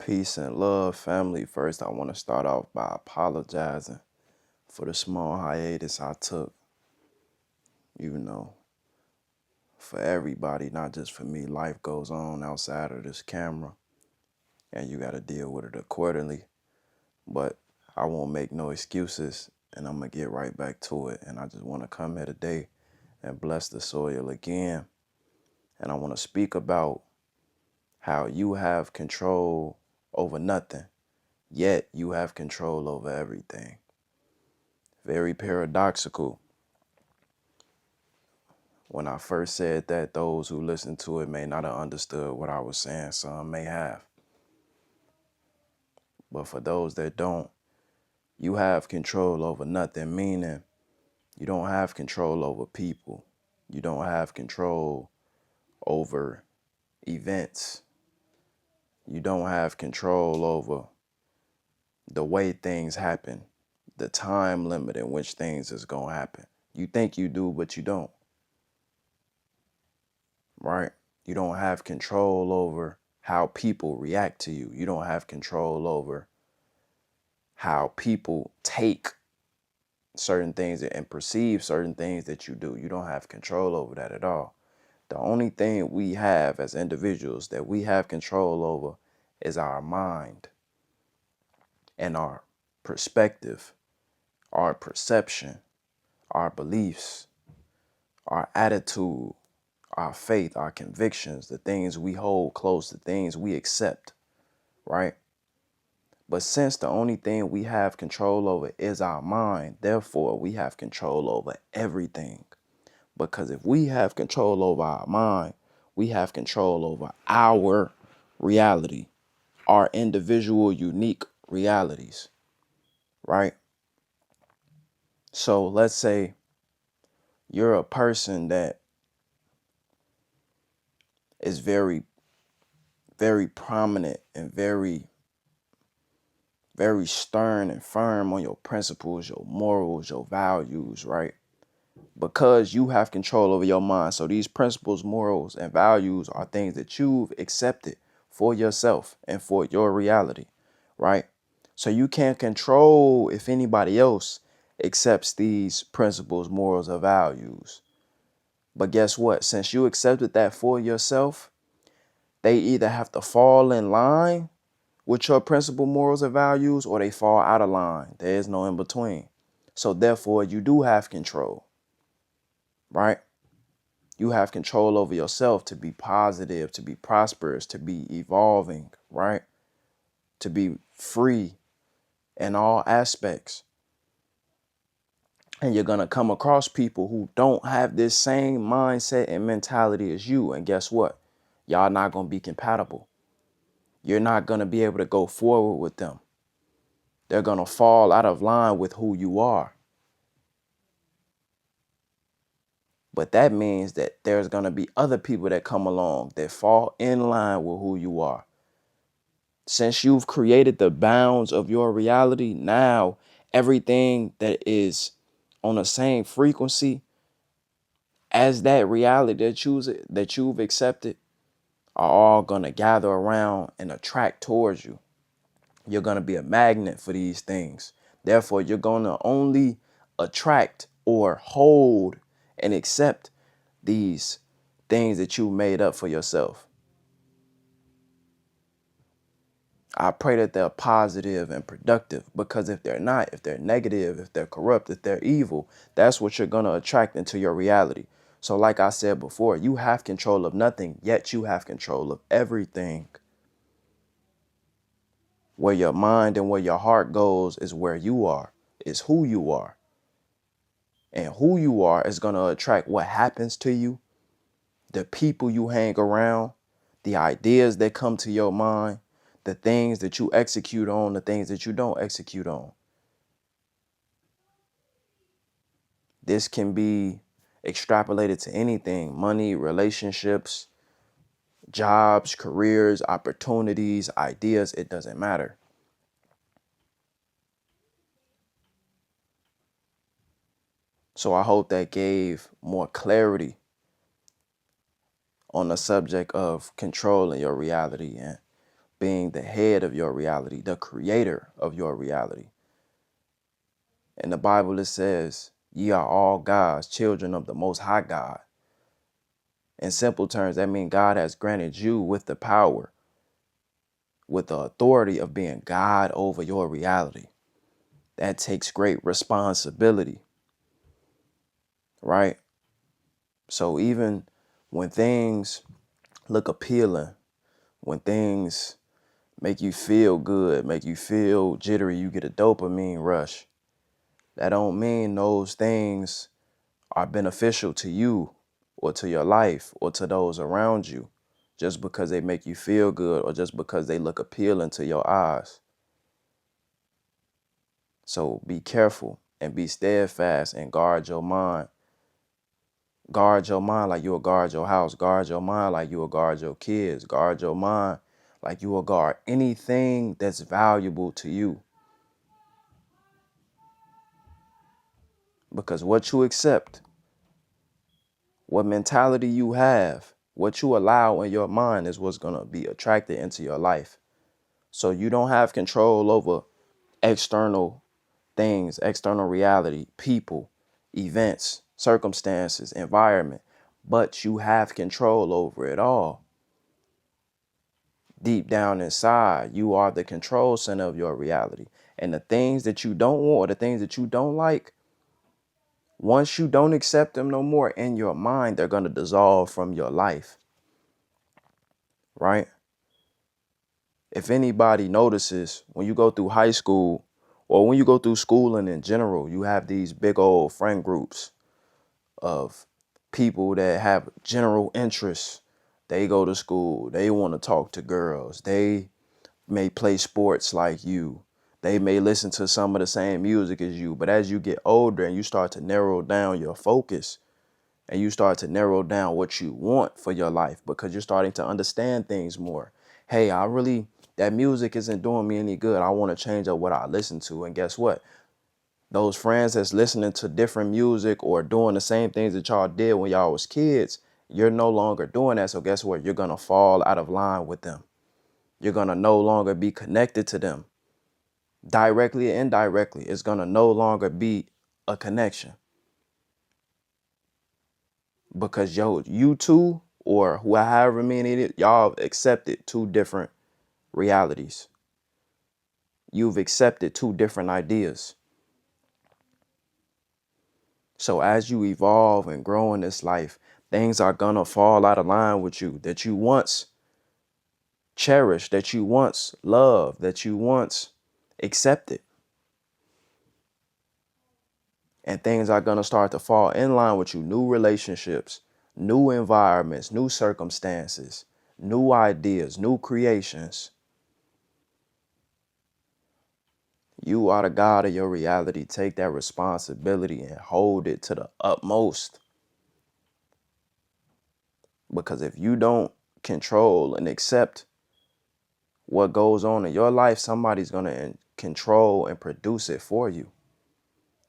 Peace and love, family. First, I want to start off by apologizing for the small hiatus I took, you know, for everybody, not just for me. Life goes on outside of this camera, and you got to deal with it accordingly. But I won't make no excuses, and I'm going to get right back to it. And I just want to come here today and bless the soil again. And I want to speak about how you have control over nothing, yet you have control over everything. Very paradoxical. When I first said that, those who listened to it may not have understood what I was saying. Some may have. But for those that don't, you have control over nothing, meaning you don't have control over people. You don't have control over events. You don't have control over the way things happen, the time limit in which things is going to happen. You think you do, but you don't. Right? You don't have control over how people react to you. You don't have control over how people take certain things and perceive certain things that you do. You don't have control over that at all. The only thing we have as individuals that we have control over is our mind and our perspective, our perception, our beliefs, our attitude, our faith, our convictions, the things we hold close, the things we accept, right? But since the only thing we have control over is our mind, therefore we have control over everything. Because if we have control over our mind, we have control over our reality, our individual, unique realities, right? So let's say you're a person that is very, very prominent and very stern and firm on your principles, your morals, your values, right? Because you have control over your mind. So these principles, morals, and values are things that you've accepted for yourself and for your reality, right? So you can't control if anybody else accepts these principles, morals, or values. But guess what? Since you accepted that for yourself, they either have to fall in line with your principle, morals, or values, or they fall out of line. There is no in between. So therefore, you do have control, right? You have control over yourself to be positive, to be prosperous, to be evolving, right? To be free in all aspects. And you're going to come across people who don't have this same mindset and mentality as you. And guess what? Y'all not going to be compatible. You're not going to be able to go forward with them. They're going to fall out of line with who you are. But that means that there's going to be other people that come along that fall in line with who you are. Since you've created the bounds of your reality, now everything that is on the same frequency as that reality that you've accepted are all going to gather around and attract towards you. You're going to be a magnet for these things. Therefore, you're going to only attract or hold and accept these things that you made up for yourself. I pray that they're positive and productive, because if they're not, if they're negative, if they're corrupt, if they're evil, that's what you're going to attract into your reality. So like I said before, you have control of nothing, yet you have control of everything. Where your mind and where your heart goes is where you are, is who you are. And who you are is going to attract what happens to you, the people you hang around, the ideas that come to your mind, the things that you execute on, the things that you don't execute on. This can be extrapolated to anything: money, relationships, jobs, careers, opportunities, ideas. It doesn't matter. So I hope that gave more clarity on the subject of controlling your reality and being the head of your reality, the creator of your reality. In the Bible, it says, ye are all God's children of the Most High God. In simple terms, that means God has granted you with the power, with the authority of being God over your reality. That takes great responsibility, right? So even when things look appealing, when things make you feel good, make you feel jittery, you get a dopamine rush, that don't mean those things are beneficial to you or to your life or to those around you just because they make you feel good or just because they look appealing to your eyes. So be careful and be steadfast and guard your mind. Guard your mind like you will guard your house. Guard your mind like you will guard your kids. Guard your mind like you will guard anything that's valuable to you. Because what you accept, what mentality you have, what you allow in your mind is what's going to be attracted into your life. So you don't have control over external things, external reality, people, events, circumstances, environment, but you have control over it all. Deep down inside, you are the control center of your reality. And the things that you don't want, the things that you don't like, once you don't accept them no more in your mind, they're going to dissolve from your life, right? If anybody notices, when you go through high school or when you go through schooling in general, you have these big old friend groups of people that have general interests. They go to school. They want to talk to girls. They may play sports like you. They may listen to some of the same music as you. But as you get older and you start to narrow down your focus and you start to narrow down what you want for your life because you're starting to understand things more. Hey, that music isn't doing me any good. I want to change up what I listen to. And guess what? Those friends that's listening to different music or doing the same things that y'all did when y'all was kids, you're no longer doing that. So guess what? You're going to fall out of line with them. You're going to no longer be connected to them. Directly or indirectly, it's going to no longer be a connection. Because you two or however many, y'all have accepted two different realities. You've accepted two different ideas. So as you evolve and grow in this life, things are going to fall out of line with you that you once cherished, that you once loved, that you once accepted. And things are going to start to fall in line with you. New relationships, new environments, new circumstances, new ideas, new creations. You are the God of your reality. Take that responsibility and hold it to the utmost. Because if you don't control and accept what goes on in your life, somebody's going to control and produce it for you.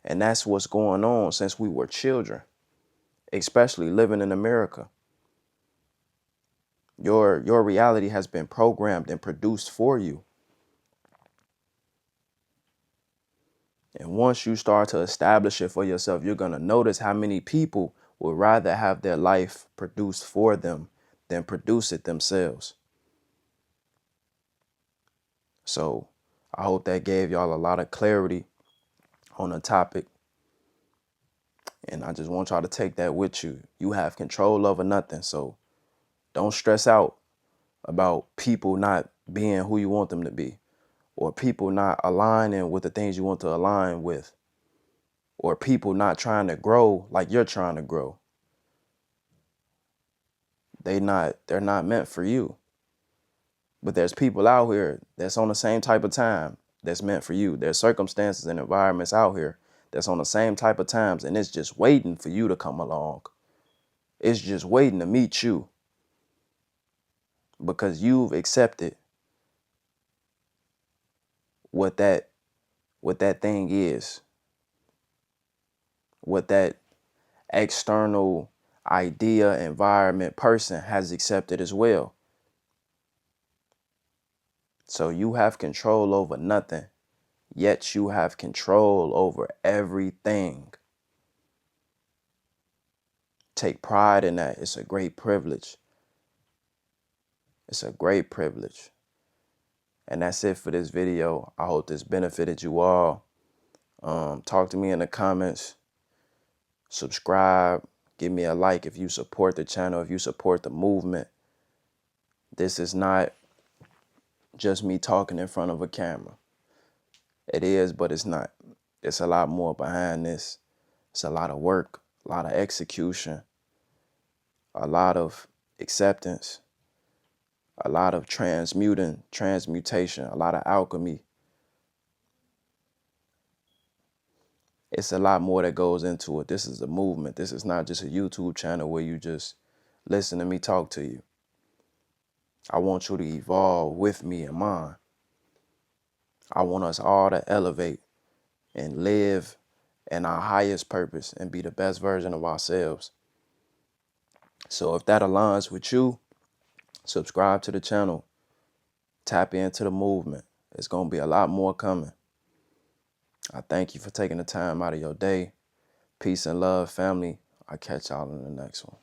And that's what's going on since we were children, especially living in America. Your reality has been programmed and produced for you. And once you start to establish it for yourself, you're going to notice how many people would rather have their life produced for them than produce it themselves. So I hope that gave y'all a lot of clarity on the topic. And I just want y'all to take that with you. You have control over nothing. So don't stress out about people not being who you want them to be, or people not aligning with the things you want to align with, or people not trying to grow like you're trying to grow. They're not meant for you. But there's people out here that's on the same type of time that's meant for you. There's circumstances and environments out here that's on the same type of times, and it's just waiting for you to come along. It's just waiting to meet you because you've accepted what that thing is, what that external idea, environment, person has accepted as well. So you have control over nothing, yet you have control over everything. Take pride in that. It's a great privilege. It's a great privilege. And that's it for this video. I hope this benefited you all. Talk to me in the comments. Subscribe. Give me a like if you support the channel, if you support the movement. This is not just me talking in front of a camera. It is, but it's not. It's a lot more behind this. It's a lot of work, a lot of execution, a lot of acceptance, a lot of transmutation, a lot of alchemy. It's a lot more that goes into it. This is a movement. This is not just a YouTube channel where you just listen to me talk to you. I want you to evolve with me and mine. I want us all to elevate and live in our highest purpose and be the best version of ourselves. So if that aligns with you, subscribe to the channel. Tap into the movement. It's going to be a lot more coming. I thank you for taking the time out of your day. Peace and love, family. I'll catch y'all in the next one.